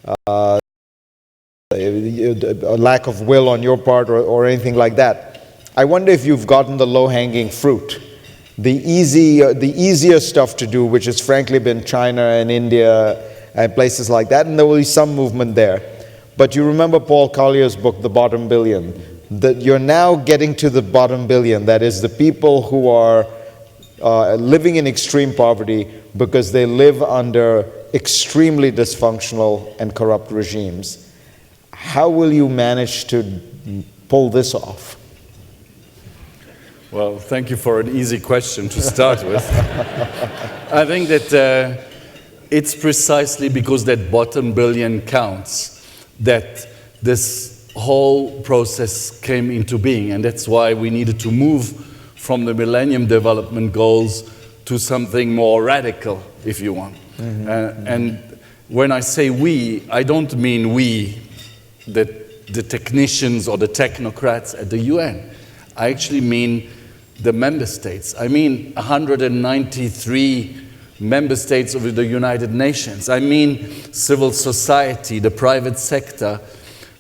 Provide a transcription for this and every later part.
a lack of will on your part or anything like that. I wonder if you've gotten the low-hanging fruit, the easier stuff to do, which has frankly been China and India and places like that, and there will be some movement there. But you remember Paul Collier's book, The Bottom Billion, that you're now getting to the bottom billion, that is the people who are living in extreme poverty because they live under extremely dysfunctional and corrupt regimes. How will you manage to pull this off? Well, thank you for an easy question to start with. I think that it's precisely because that bottom billion counts that this whole process came into being, and that's why we needed to move from the Millennium Development Goals to something more radical, if you want. And when I say we, I don't mean we, the technicians or the technocrats at the UN. I actually mean the member states. I mean 193 member states of the United Nations. I mean civil society, the private sector,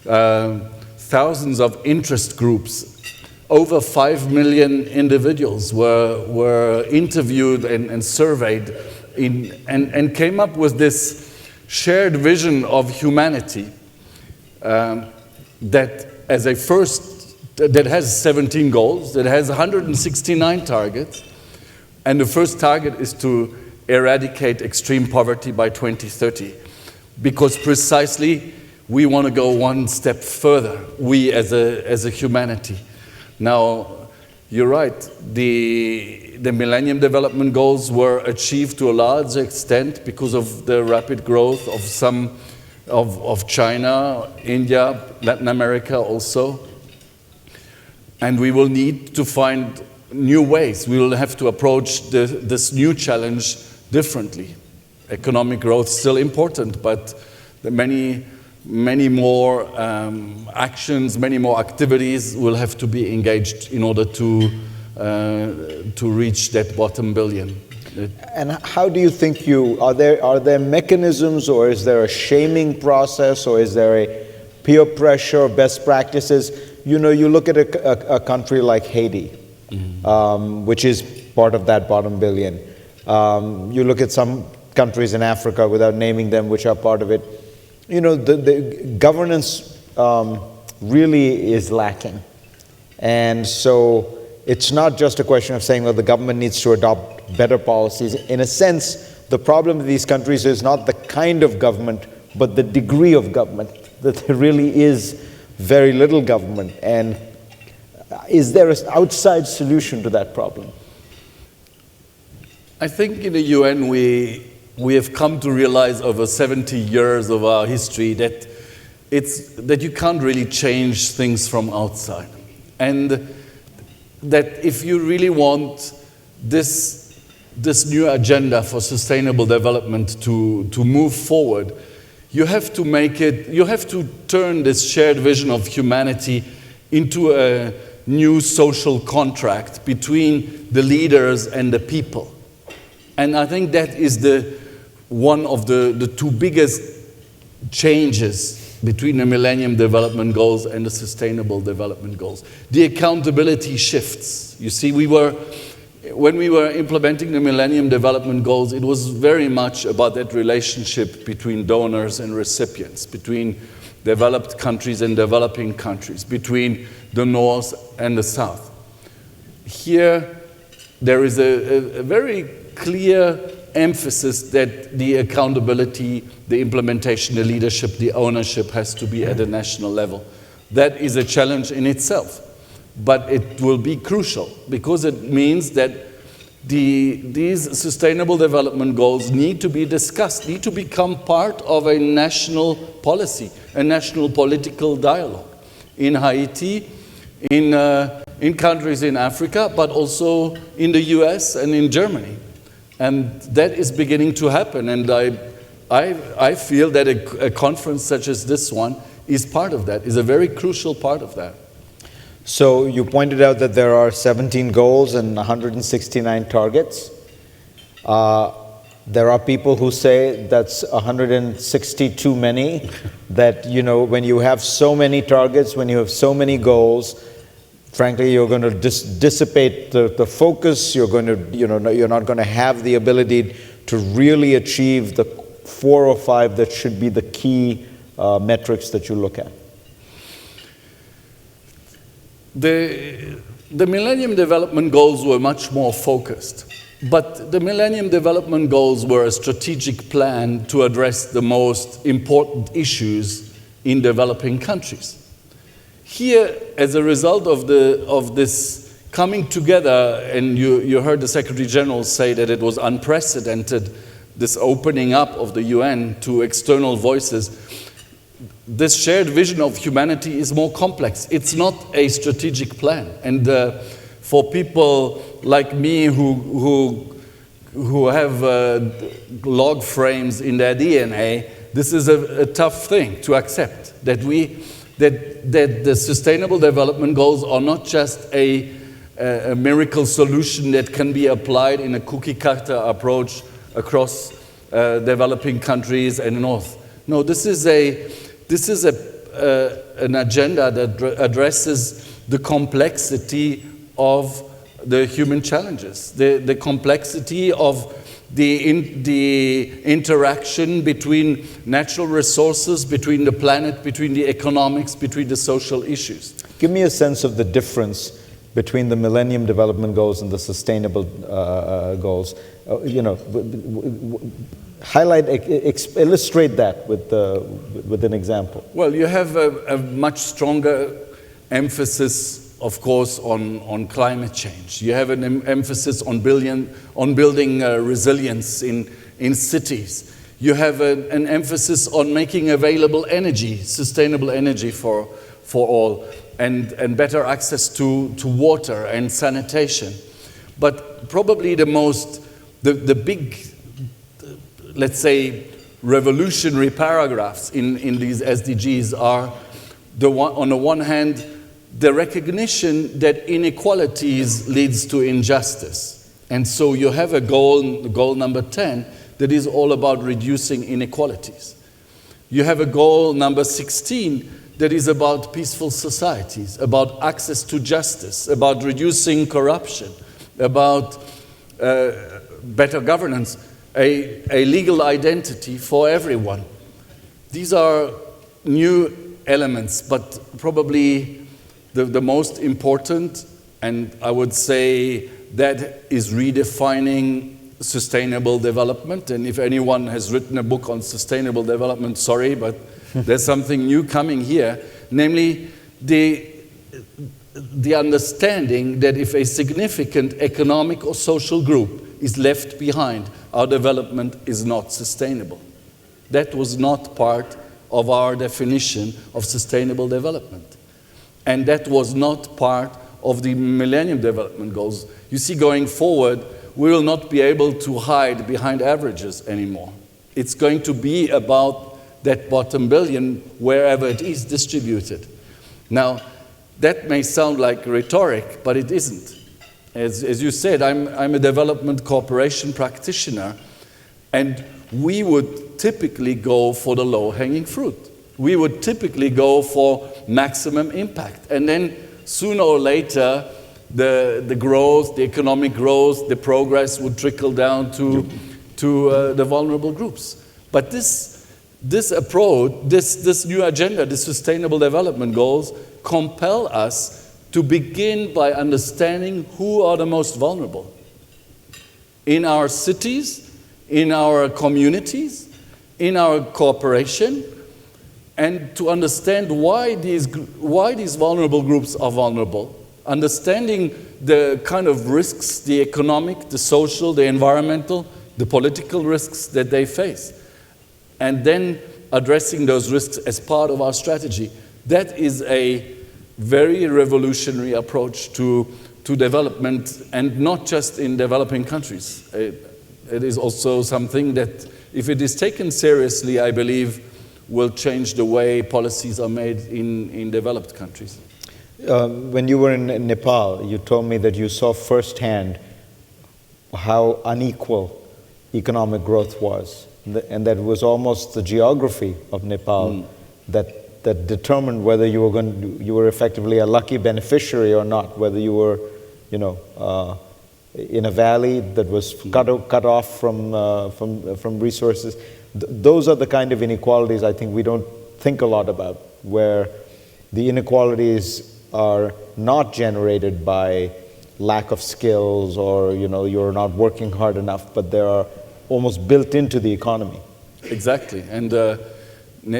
thousands of interest groups. Over 5 million individuals were interviewed and surveyed and came up with this shared vision of humanity that as a first, that has 17 goals, that has 169 targets, and the first target is to eradicate extreme poverty by 2030, because precisely we want to go one step further, we as a humanity. Now, you're right, the Millennium Development Goals were achieved to a large extent because of the rapid growth of some of China, India, Latin America also. And we will need to find new ways. We will have to approach this new challenge differently. Economic growth is still important, but many more actions, many more activities will have to be engaged in order to reach that bottom billion. And how do you think are there mechanisms, or is there a shaming process, or is there a peer pressure, best practices? You know, you look at a country like Haiti, which is part of that bottom billion. You look at some countries in Africa, without naming them, which are part of it. You know, the governance really is lacking. And so it's not just a question of saying, well, the government needs to adopt better policies. In a sense, the problem of these countries is not the kind of government, but the degree of government, that there really is very little government. And is there an outside solution to that problem? I think in the UN we have come to realize over 70 years of our history that you can't really change things from outside. And that if you really want this new agenda for sustainable development to move forward, you have to turn this shared vision of humanity into a new social contract between the leaders and the people. And I think that is one of the two biggest changes between the Millennium Development Goals and the Sustainable Development Goals. The accountability shifts. You see, when we were implementing the Millennium Development Goals, it was very much about that relationship between donors and recipients, between developed countries and developing countries, between the North and the South. Here, there is a very clear emphasis that the accountability, the implementation, the leadership, the ownership has to be at a national level. That is a challenge in itself. But it will be crucial because it means that these sustainable development goals need to be discussed, need to become part of a national policy, a national political dialogue in Haiti, in countries in Africa, but also in the US and in Germany. And that is beginning to happen. And I feel that a conference such as this one is part of that, is a very crucial part of that. So you pointed out that there are 17 goals and 169 targets. There are people who say that's 160 too many, that, you know, when you have so many targets, when you have so many goals, frankly, you're going to dissipate the focus, you're going to, you know, you're not going to have the ability to really achieve the 4 or 5 that should be the key metrics that you look at. The Millennium Development Goals were much more focused. But the Millennium Development Goals were a strategic plan to address the most important issues in developing countries. Here, as a result of this coming together, and you heard the Secretary General say that it was unprecedented, this opening up of the UN to external voices, this shared vision of humanity is more complex. It's not a strategic plan. And for people like me who have log frames in their DNA, this is a tough thing to accept, that the Sustainable Development Goals are not just a miracle solution that can be applied in a cookie-cutter approach across developing countries and North. No, this is an agenda that addresses the complexity of the human challenges, the complexity of the interaction between natural resources, between the planet, between the economics, between the social issues. Give me a sense of the difference between the Millennium Development Goals and the Sustainable Goals. You know, highlight, illustrate that with an example. Well, you have a much stronger emphasis, of course, on climate change. You have an emphasis on building resilience in cities. You have an emphasis on making available energy, sustainable energy for all, and better access to water and sanitation. But probably the big, let's say, revolutionary paragraphs in these SDGs are, on the one hand, the recognition that inequalities leads to injustice. And so you have a goal number 10, that is all about reducing inequalities. You have a goal number 16 that is about peaceful societies, about access to justice, about reducing corruption, about better governance, a legal identity for everyone. These are new elements, but probably the most important, and I would say that is redefining sustainable development. And if anyone has written a book on sustainable development, sorry, but there's something new coming here, namely the understanding that if a significant economic or social group is left behind, our development is not sustainable. That was not part of our definition of sustainable development. And that was not part of the Millennium Development Goals. You see, going forward, we will not be able to hide behind averages anymore. It's going to be about that bottom billion, wherever it is distributed. Now, that may sound like rhetoric, but it isn't. As you said, I'm a development cooperation practitioner, and we would typically go for the low-hanging fruit. We would typically go for maximum impact. And then sooner or later, the growth, the economic growth, the progress would trickle down to the vulnerable groups. But this approach, this new agenda, the Sustainable Development Goals, compel us to begin by understanding who are the most vulnerable in our cities, in our communities, in our cooperation, and to understand why these vulnerable groups are vulnerable, understanding the kind of risks, the economic, the social, the environmental, the political risks that they face, and then addressing those risks as part of our strategy. That is a very revolutionary approach to development, and not just in developing countries. It is also something that, if it is taken seriously, I believe, will change the way policies are made in developed countries. When you were in Nepal, you told me that you saw firsthand how unequal economic growth was, and that was almost the geography of Nepal that determined whether you were effectively a lucky beneficiary or not, whether you were, in a valley that was cut off from resources. Those are the kind of inequalities I think we don't think a lot about, where the inequalities are not generated by lack of skills or you're not working hard enough, but they are almost built into the economy. Exactly, and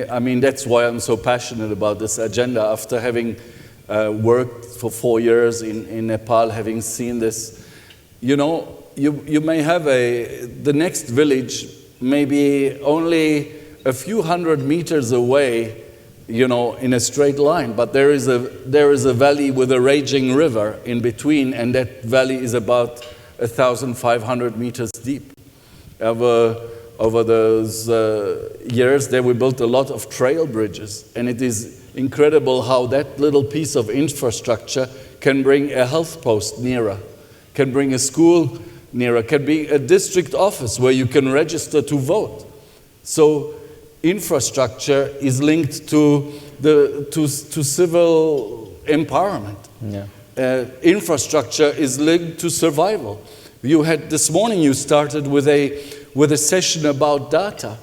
I mean that's why I'm so passionate about this agenda. After having worked for 4 years in Nepal, having seen this, you may have the next village maybe only a few hundred meters away, in a straight line, but there is a valley with a raging river in between, and that valley is about 1,500 meters deep. Over those years, there were built a lot of trail bridges, and it is incredible how that little piece of infrastructure can bring a health post nearer, can bring a school nearer, can be a district office where you can register to vote. So infrastructure is linked to civil empowerment. Yeah. Infrastructure is linked to survival. This morning you started with a session about data.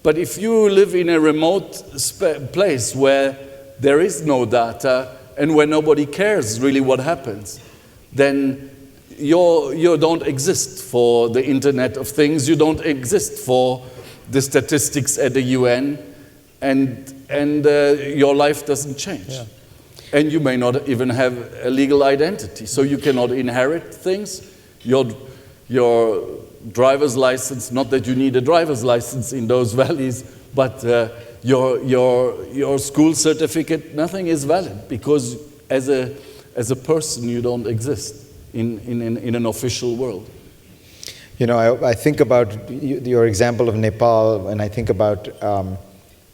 But if you live in a remote place where there is no data and where nobody cares really what happens, then you don't exist for the Internet of Things, you don't exist for the statistics at the UN, and your life doesn't change. Yeah. And you may not even have a legal identity, so you cannot inherit things. Your driver's license, not that you need a driver's license in those valleys, but your school certificate, nothing is valid, because as a person you don't exist in an official world. I think about your example of Nepal, and I think about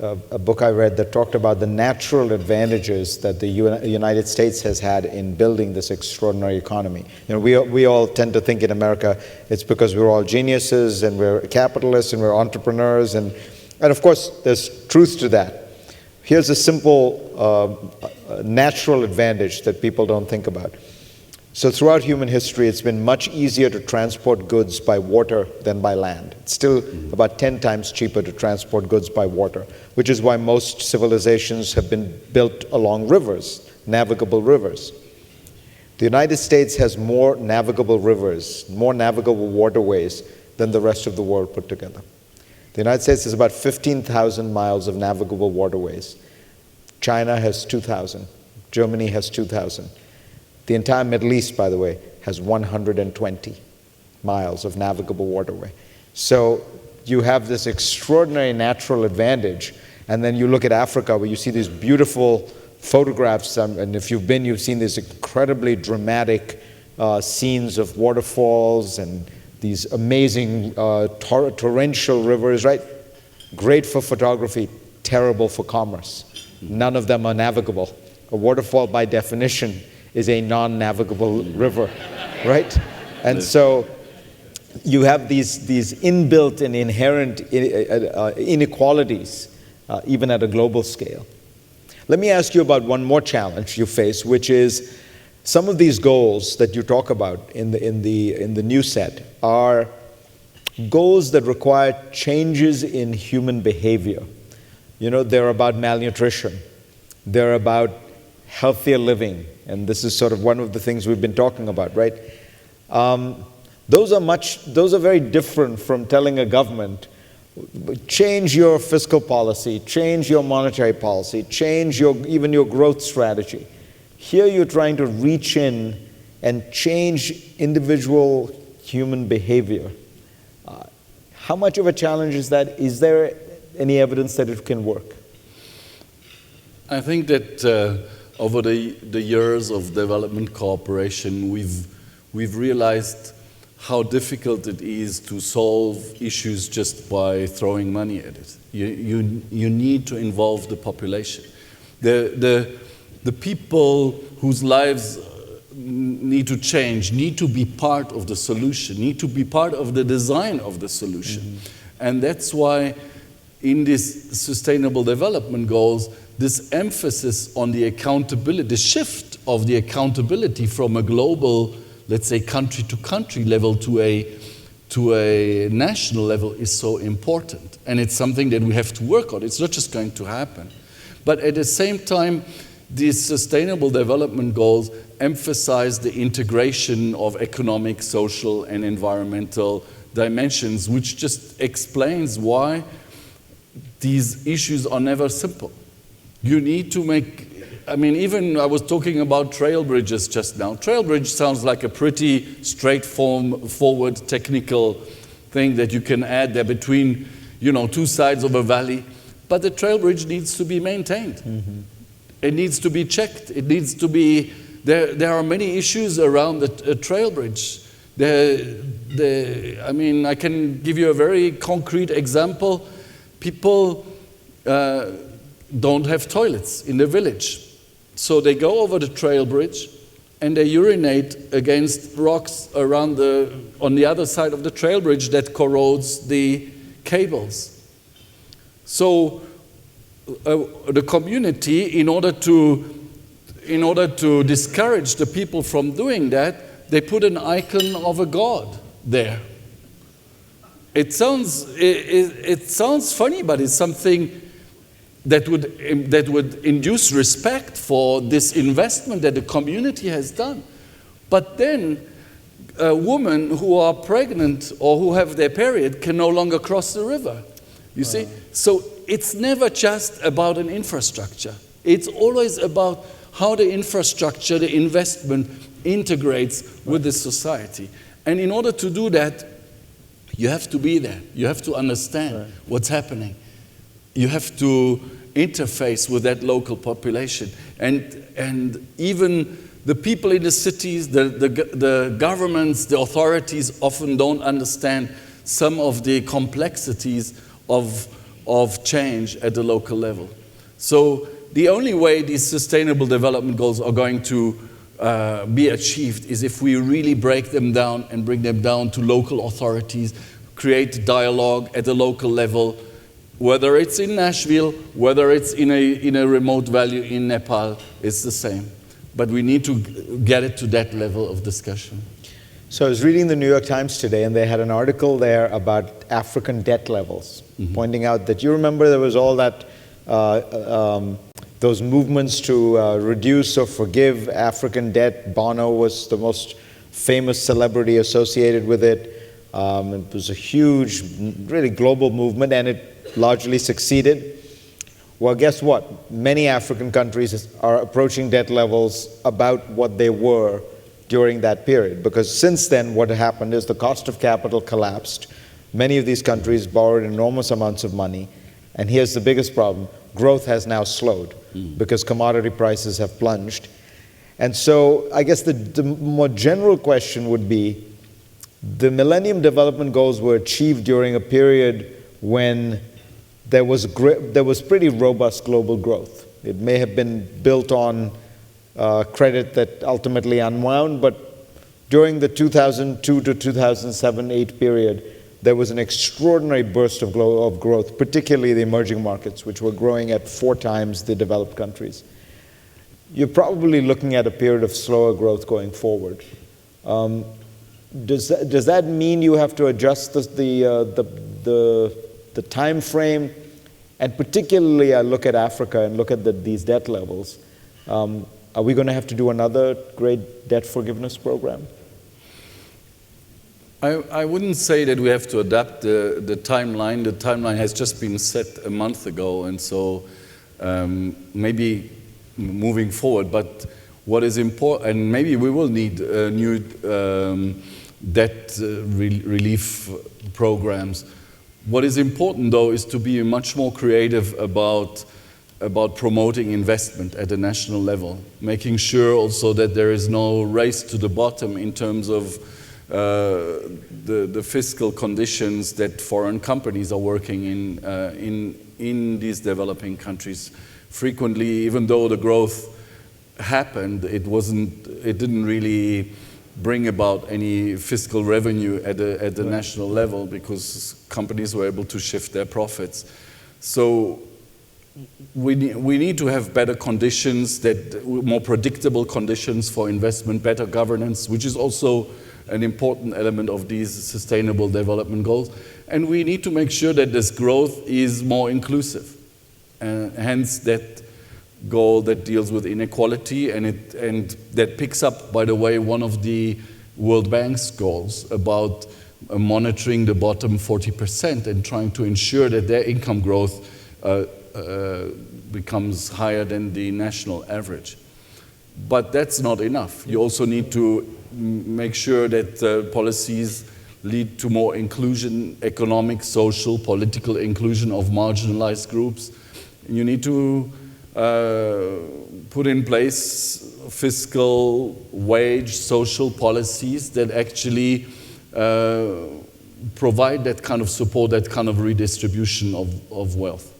a book I read that talked about the natural advantages that the United States has had in building this extraordinary economy. We all tend to think in America it's because we're all geniuses and we're capitalists and we're entrepreneurs, and of course there's truth to that. Here's a simple natural advantage that people don't think about. So throughout human history, it's been much easier to transport goods by water than by land. It's still about 10 times cheaper to transport goods by water, which is why most civilizations have been built along rivers, navigable rivers. The United States has more navigable rivers, more navigable waterways than the rest of the world put together. The United States has about 15,000 miles of navigable waterways. China has 2,000. Germany has 2,000. The entire Middle East, by the way, has 120 miles of navigable waterway. So you have this extraordinary natural advantage, and then you look at Africa where you see these beautiful photographs, and if you've been, you've seen these incredibly dramatic scenes of waterfalls and these amazing torrential rivers, right? Great for photography, terrible for commerce. None of them are navigable. A waterfall, by definition, is a non-navigable river, right? And so you have these inbuilt and inherent inequalities, even at a global scale. Let me ask you about one more challenge you face, which is some of these goals that you talk about in the new set are goals that require changes in human behavior. They're about malnutrition. They're about healthier living. And this is sort of one of the things we've been talking about, right? Those are very different from telling a government, change your fiscal policy, change your monetary policy, change even your growth strategy. Here you're trying to reach in and change individual human behavior. How much of a challenge is that? Is there any evidence that it can work? I think that over the years of development cooperation, we've realized how difficult it is to solve issues just by throwing money at it. You need to involve the population. The people whose lives need to change, need to be part of the solution, need to be part of the design of the solution. And that's why in these sustainable development goals, this emphasis on the accountability, the shift of the accountability from a global, let's say, country to country level to a national level is so important. And it's something that we have to work on. It's not just going to happen. But at the same time, these sustainable development goals emphasize the integration of economic, social, and environmental dimensions, which just explains why these issues are never simple. You need to make, even I was talking about trail bridges just now. Trail bridge sounds like a pretty straightforward technical thing that you can add there between, two sides of a valley. But the trail bridge needs to be maintained. Mm-hmm. It needs to be checked. It needs to be, there are many issues around the trail bridge. I can give you a very concrete example. People don't have toilets in the village. So they go over the trail bridge and they urinate against rocks on the other side of the trail bridge that corrodes the cables. So the community, in order to discourage the people from doing that, they put an icon of a god there. It sounds funny, but it's something that would induce respect for this investment that the community has done. But then women who are pregnant or who have their period can no longer cross the river. You see? So it's never just about an infrastructure. It's always about how the infrastructure, the investment integrates with the society. And in order to do that, you have to be there. You have to understand what's happening. You have to interface with that local population. And even the people in the cities, the governments, the authorities often don't understand some of the complexities of change at the local level. So the only way these sustainable development goals are going to be achieved is if we really break them down and bring them down to local authorities, create dialogue at the local level, whether it's in Nashville, whether it's in a remote valley in Nepal, it's the same. But we need to get it to that level of discussion. So I was reading the New York Times today, and they had an article there about African debt levels, pointing out that, you remember there was all that, those movements to reduce or forgive African debt. Bono was the most famous celebrity associated with it. It was a huge, really global movement, and it largely succeeded. Well, guess what? Many African countries are approaching debt levels about what they were during that period, because since then what happened is the cost of capital collapsed. Many of these countries borrowed enormous amounts of money, and here's the biggest problem: growth has now slowed because commodity prices have plunged. And so I guess the more general question would be, the Millennium Development Goals were achieved during a period when there was pretty robust global growth. It may have been built on credit that ultimately unwound, but during the 2002 to 2007-8 period, there was an extraordinary burst of growth, particularly the emerging markets, which were growing at 4 times the developed countries. You're probably looking at a period of slower growth going forward. Does that mean you have to adjust the time frame? And particularly, I look at Africa and look at these debt levels. Are we going to have to do another great debt forgiveness program? I wouldn't say that we have to adapt the timeline. The timeline has just been set a month ago, and so maybe moving forward. But what is important, and maybe we will need new debt relief programs. What is important, though, is to be much more creative about promoting investment at the national level, making sure also that there is no race to the bottom in terms of the fiscal conditions that foreign companies are working in these developing countries. Frequently, even though the growth happened, it didn't really bring about any fiscal revenue at the national level because companies were able to shift their profits. So we need to have better conditions, more predictable conditions for investment, better governance, which is also an important element of these sustainable development goals. And we need to make sure that this growth is more inclusive. Hence that goal that deals with inequality and that picks up, by the way, one of the World Bank's goals about monitoring the bottom 40% and trying to ensure that their income growth becomes higher than the national average. But that's not enough. You also need to make sure that policies lead to more inclusion, economic, social, political inclusion of marginalized groups. You need to put in place fiscal, wage, social policies that actually provide that kind of support, that kind of redistribution of wealth.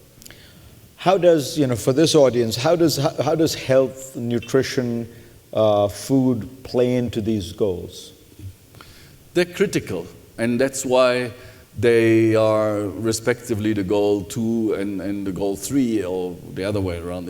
How does, for this audience, how does health, nutrition, food play into these goals? They're critical, and that's why they are respectively the goal 2 and the goal 3, or the other way around.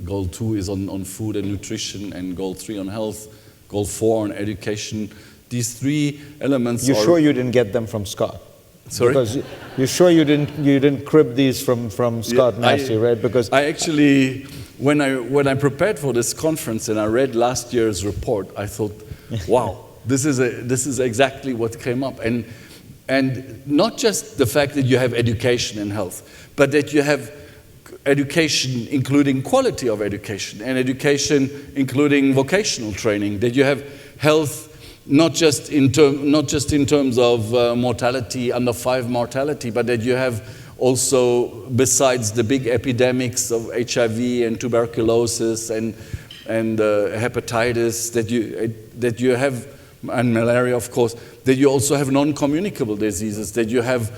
Goal 2 is on food and nutrition, and goal 3 on health, goal 4 on education. These 3 elements You're sure you didn't get them from Scott? Sorry? Because you're sure you didn't crib these from Scott Massey, right? Because I actually, when I prepared for this conference and I read last year's report, I thought, wow, this is exactly what came up. And not just the fact that you have education and health, but that you have education including quality of education, and education including vocational training, that you have health not just in terms of mortality, under 5 mortality, but that you have also, besides the big epidemics of HIV and tuberculosis and hepatitis, that you have, and malaria, of course, that you also have non-communicable diseases, that you have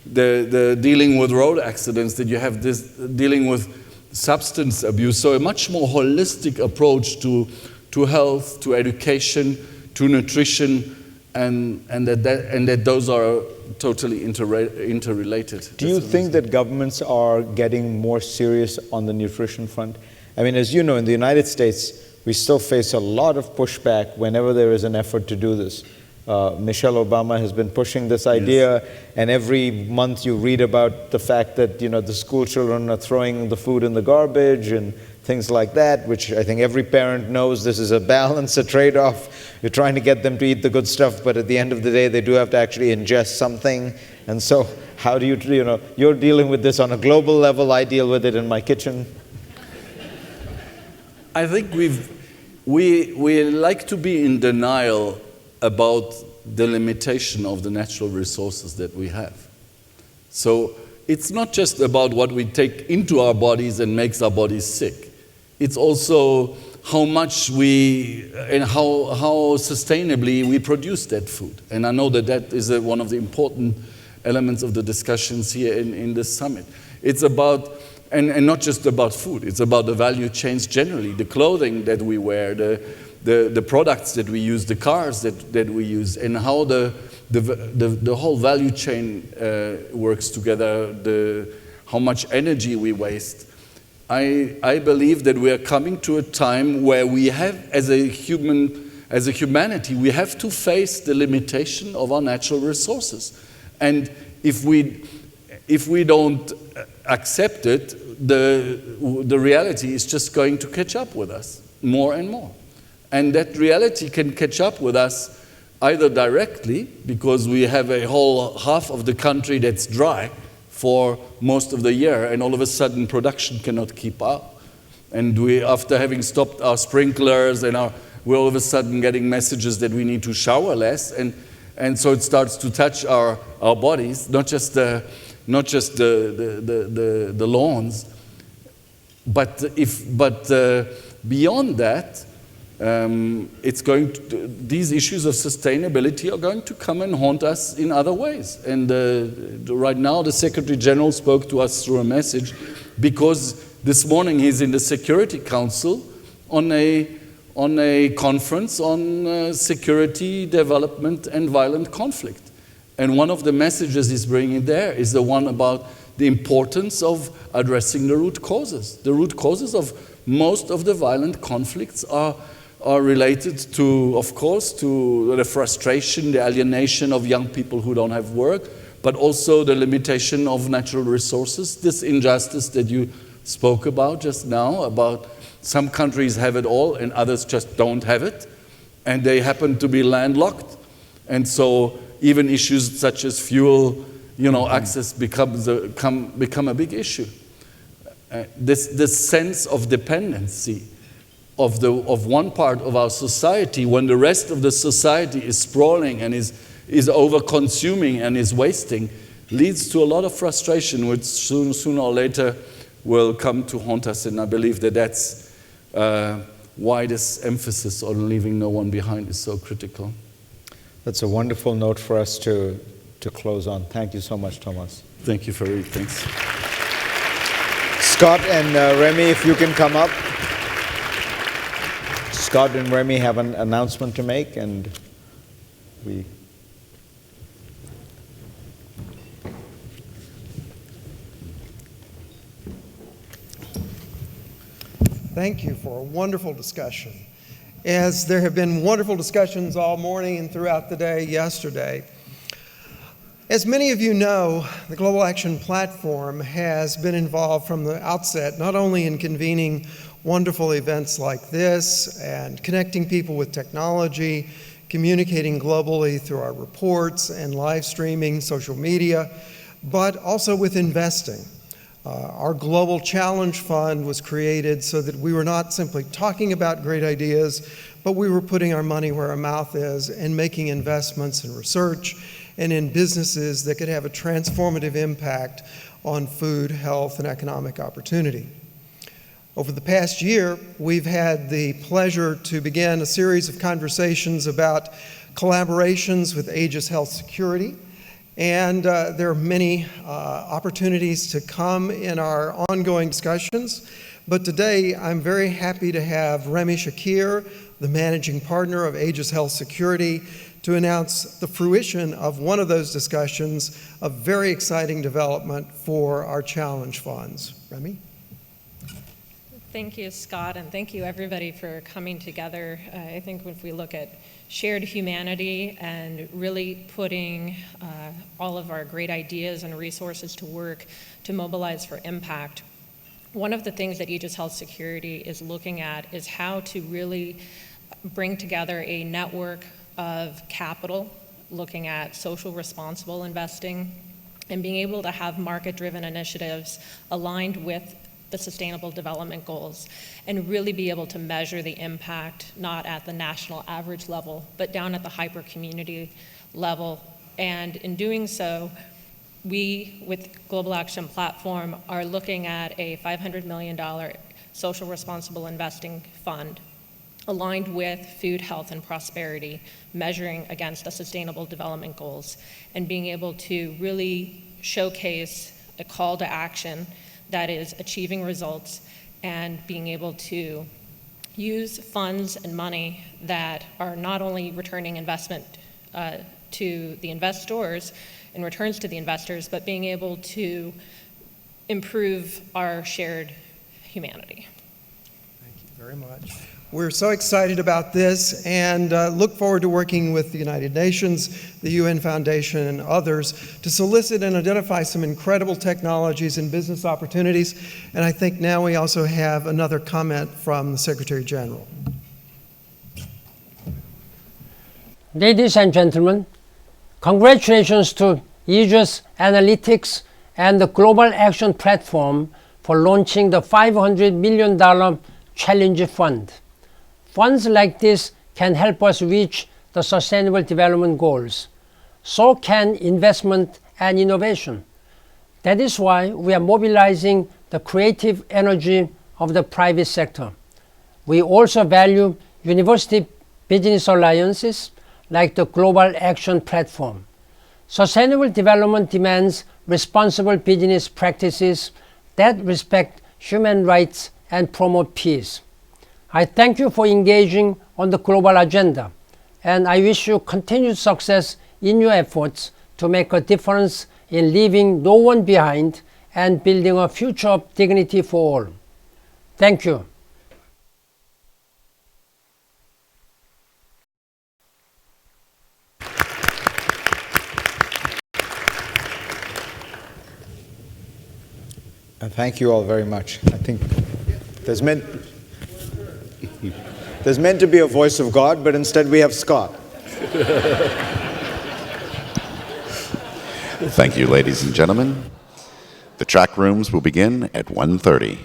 the dealing with road accidents, that you have this dealing with substance abuse. So a much more holistic approach to health, to education, to nutrition, and that those are totally interrelated. Do you think that governments are getting more serious on the nutrition front? I mean, as you know, in the United States, we still face a lot of pushback whenever there is an effort to do this. Michelle Obama has been pushing this idea, yes. And every month you read about the fact that the school children are throwing the food in the garbage and things like that, which I think every parent knows this is a balance, a trade-off. You're trying to get them to eat the good stuff, but at the end of the day, they do have to actually ingest something. And so how do you're dealing with this on a global level, I deal with it in my kitchen. I think we like to be in denial about the limitation of the natural resources that we have. So it's not just about what we take into our bodies and makes our bodies sick. It's also how much and how sustainably we produce that food. And I know that is one of the important elements of the discussions here in this summit. It's about, and not just about food, it's about the value chains generally, the clothing that we wear, the products that we use, the cars that we use, and how the whole value chain works together, how much energy we waste. I believe that we are coming to a time where we have, as a humanity, we have to face the limitation of our natural resources. And if we don't accept it, the reality is just going to catch up with us more and more. And that reality can catch up with us either directly, because we have a whole half of the country that's dry for most of the year, and all of a sudden production cannot keep up. And after having stopped our sprinklers, we're all of a sudden getting messages that we need to shower less, and so it starts to touch our bodies, not just the lawns, but beyond that. These issues of sustainability are going to come and haunt us in other ways. And right now, the Secretary General spoke to us through a message because this morning he's in the Security Council on a conference on security, development, and violent conflict. And one of the messages he's bringing there is the one about the importance of addressing the root causes. The root causes of most of the violent conflicts are related to, of course, to the frustration, the alienation of young people who don't have work, but also the limitation of natural resources, this injustice that you spoke about just now, about some countries have it all and others just don't have it, and they happen to be landlocked. And so even issues such as fuel, access become a big issue. This sense of dependency of one part of our society when the rest of the society is sprawling and is over-consuming and is wasting leads to a lot of frustration, which sooner or later will come to haunt us. And I believe that that's why this emphasis on leaving no one behind is so critical. That's a wonderful note for us to close on. Thank you so much, Thomas. Thank you, Fareed. Thanks. Scott and Remy, if you can come up. Scott and Remy have an announcement to make, and we... Thank you for a wonderful discussion. As there have been wonderful discussions all morning and throughout the day yesterday, as many of you know, the Global Action Platform has been involved from the outset, not only in convening wonderful events like this and connecting people with technology, communicating globally through our reports and live streaming, social media, but also with investing. Our Global Challenge Fund was created so that we were not simply talking about great ideas, but we were putting our money where our mouth is and making investments in research and in businesses that could have a transformative impact on food, health, and economic opportunity. Over the past year, we've had the pleasure to begin a series of conversations about collaborations with Aegis Health Security. And there are many opportunities to come in our ongoing discussions. But today, I'm very happy to have Remy Shakir, the managing partner of Aegis Health Security, to announce the fruition of one of those discussions, a very exciting development for our challenge funds. Remy? Thank you, Scott, and thank you, everybody, for coming together. I think if we look at shared humanity and really putting all of our great ideas and resources to work to mobilize for impact, one of the things that Aegis Health Security is looking at is how to really bring together a network of capital, looking at social responsible investing, and being able to have market-driven initiatives aligned with the Sustainable Development Goals, and really be able to measure the impact, not at the national average level, but down at the hyper-community level. And in doing so, we, with Global Action Platform, are looking at a $500 million social responsible investing fund aligned with food, health, and prosperity, measuring against the Sustainable Development Goals, and being able to really showcase a call to action that is achieving results and being able to use funds and money that are not only returning investment to the investors and returns to the investors, but being able to improve our shared humanity. Thank you very much. We're so excited about this and look forward to working with the United Nations, the UN Foundation, and others to solicit and identify some incredible technologies and business opportunities. And I think now we also have another comment from the Secretary General. Ladies and gentlemen, congratulations to Aegis Analytics and the Global Action Platform for launching the $500 million Challenge Fund. Funds like this can help us reach the Sustainable Development Goals. So can investment and innovation. That is why we are mobilizing the creative energy of the private sector. We also value university business alliances like the Global Action Platform. Sustainable development demands responsible business practices that respect human rights and promote peace. I thank you for engaging on the global agenda, and I wish you continued success in your efforts to make a difference in leaving no one behind and building a future of dignity for all. Thank you. Thank you all very much. I think there's meant to be a voice of God, but instead we have Scott. Thank you, ladies and gentlemen. The track rooms will begin at 1:30.